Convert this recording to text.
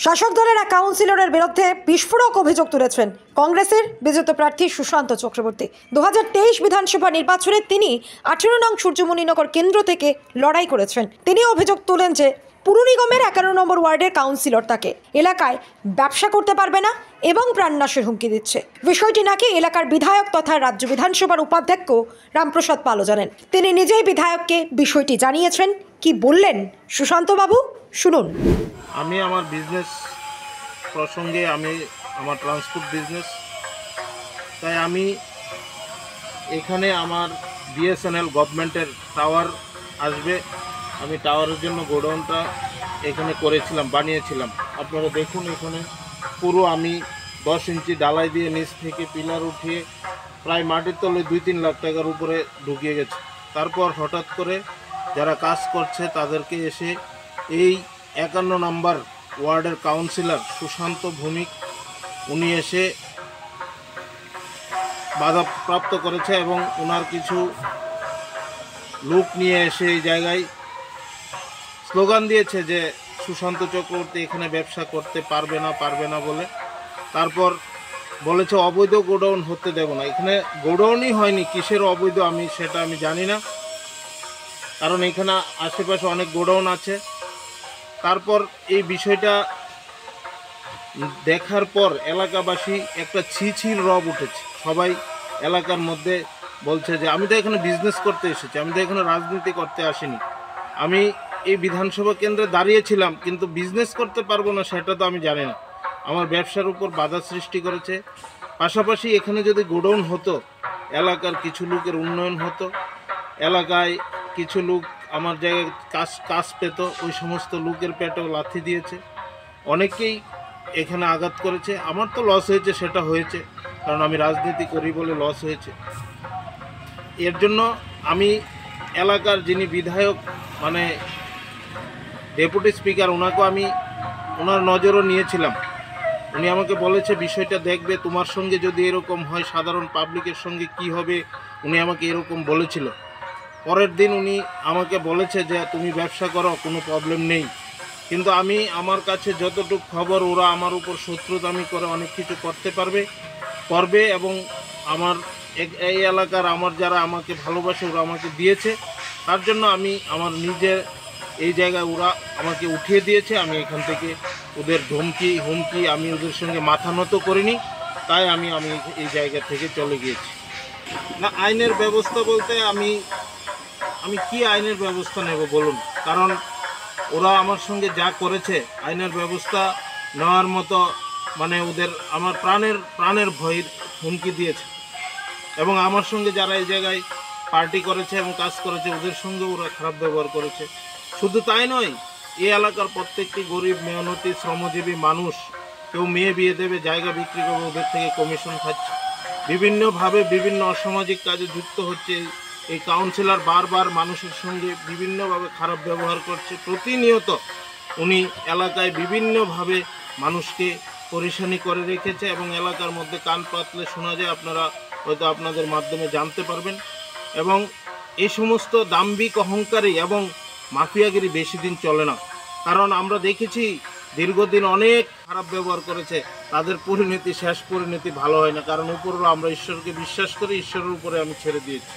শাসক দলের এক কাউন্সিলরের বিরুদ্ধে বিস্ফোরক অভিযোগ তুলেছেন কংগ্রেসের বিজেত প্রার্থী সুশান্ত চক্রবর্তী। 2023 বিধানসভা নির্বাচনে তিনি 18 নং সূর্যমণিনগর কেন্দ্র থেকে লড়াই করেছেন। তিনি অভিযোগ তুলেন যে পুর নিগমের 51 নম্বর ওয়ার্ডের কাউন্সিলর তাকে এলাকায় ব্যবসা করতে পারবে না এবং প্রাণনাশের হুমকি দিচ্ছে। বিষয়টি নাকি এলাকার বিধায়ক তথা রাজ্য বিধানসভার উপাধ্যক্ষ রামপ্রসাদ পালও জানেন। তিনি নিজেই বিধায়ককে বিষয়টি জানিয়েছেন। কি বললেন সুশান্ত বাবু, শুনুন। আমি আমার বিজনেস প্রসঙ্গে আমার ট্রান্সপোর্ট বিজনেস, তাই আমি এখানে আমার বিএসএনএল গভর্নমেন্টের টাওয়ার আসবে, আমি টাওয়ারের জন্য গোডাউনটা এখানে বানিয়েছিলাম। আপনারা দেখুন, এখানে পুরো আমি 10 ইঞ্চি ডালাই দিয়ে নিচ থেকে পিলার উঠিয়ে প্রায় মাটির তলে 2-3 লাখ টাকার উপরে ঢুকিয়ে গেছে। তারপর হঠাৎ করে যারা কাজ করছে তাদেরকে এসে এই 51 নম্বর ওয়ার্ডের কাউন্সিলর সুশান্ত ভৌমিক উনি এসে বাধাপ্রাপ্ত করেছে এবং ওনার কিছু লোক নিয়ে এসে এই জায়গায় স্লোগান দিয়েছে যে সুশান্ত চক্রবর্তী এখানে ব্যবসা করতে পারবে না বলে। তারপর বলেছে অবৈধ গোডাউন হতে দেব না। এখানে গোডাউনই হয়নি, কিসের অবৈধ সেটা আমি জানি না, কারণ এখানে আশেপাশে অনেক গোডাউন আছে। তারপর এই বিষয়টা দেখার পর এলাকাবাসী একটা ছিছির রব উঠেছে। সবাই এলাকার মধ্যে বলছে যে আমি তো এখানে বিজনেস করতে এসেছি, আমি তো এখানে রাজনীতি করতে আসিনি। আমি এই বিধানসভা কেন্দ্রে দাঁড়িয়েছিলাম, কিন্তু বিজনেস করতে পারবো না সেটা তো আমি জানি না। আমার ব্যবসার উপর বাধা সৃষ্টি করেছে। পাশাপাশি এখানে যদি গোডাউন হতো, এলাকার কিছু লোকের উন্নয়ন হতো, এলাকায় কিছু লোক আমার জায়গায় কাজ পেত, ওই সমস্ত লোকের পেটেও লাথি দিয়েছে, অনেকেই এখানে আঘাত করেছে। আমার তো লস হয়েছে, সেটা হয়েছে, কারণ আমি রাজনীতি করি বলে লস হয়েছে। এর জন্য আমি এলাকার যিনি বিধায়ক ডেপুটি স্পিকার, ওনাকেও আমি ওনার নজরও নিয়েছিলাম। উনি আমাকে বলেছে বিষয়টা দেখবে, তোমার সঙ্গে যদি এরকম হয় সাধারণ পাবলিকের সঙ্গে কি হবে, উনি আমাকে এরকম বলেছিল। পরের দিন উনি আমাকে বলেছে যে তুমি ব্যবসা করো, কোনো প্রবলেম নেই। কিন্তু আমার কাছে যতটুকু খবর, ওরা আমার উপর শত্রুতামি করে অনেক কিছু করতে করবে এবং এই এলাকার যারা আমাকে ভালোবাসে, ওরা আমাকে দিয়েছে। তার জন্য আমার নিজের এই জায়গায় ওরা আমাকে উঠিয়ে দিয়েছে। আমি এখান থেকে ওদের হুমকি আমি ওদের সঙ্গে মাথা নত করিনি, তাই আমি এই জায়গা থেকে চলে গিয়েছি। না, আইনের ব্যবস্থা বলতে আমি কি আইনের ব্যবস্থা নেব বলুন, কারণ ওরা আমার সঙ্গে যা করেছে আইনের ব্যবস্থা নেওয়ার মতো ওদের আমার প্রাণের ভয়ের হুমকি দিয়েছে। এবং আমার সঙ্গে যারা এই জায়গায় পার্টি করেছে এবং কাজ করেছে, ওদের সঙ্গে ওরা খারাপ ব্যবহার করেছে। শুধু তাই নয়, এই এলাকার প্রত্যেকটি গরিব মেহনতি শ্রমজীবী মানুষ, কেউ মেয়ে বিয়ে দেবে, জায়গা বিক্রি করবে, ওদের থেকে কমিশন খাচ্ছে, বিভিন্নভাবে বিভিন্ন অসামাজিক কাজে যুক্ত হচ্ছে। এই কাউন্সিলর বারবার মানুষের সঙ্গে বিভিন্নভাবে খারাপ ব্যবহার করছে। প্রতিনিয়ত উনি এলাকায় বিভিন্নভাবে মানুষকে পরেশানি করে রেখেছে এবং এলাকার মধ্যে কান পাতলে শোনা যায়, আপনারা হয়তো আপনাদের মাধ্যমে জানতে পারবেন। এবং এই সমস্ত দাম্ভিক অহংকারী এবং মাফিয়াগিরি বেশি দিন চলে না, কারণ আমরা দেখেছি দীর্ঘদিন অনেক খারাপ ব্যবহার করেছে, তাদের শেষ পরিণতি ভালো হয় না, কারণ উপরও আমরা ঈশ্বরকে বিশ্বাস করি, ঈশ্বরের উপরে আমি ছেড়ে দিয়েছি।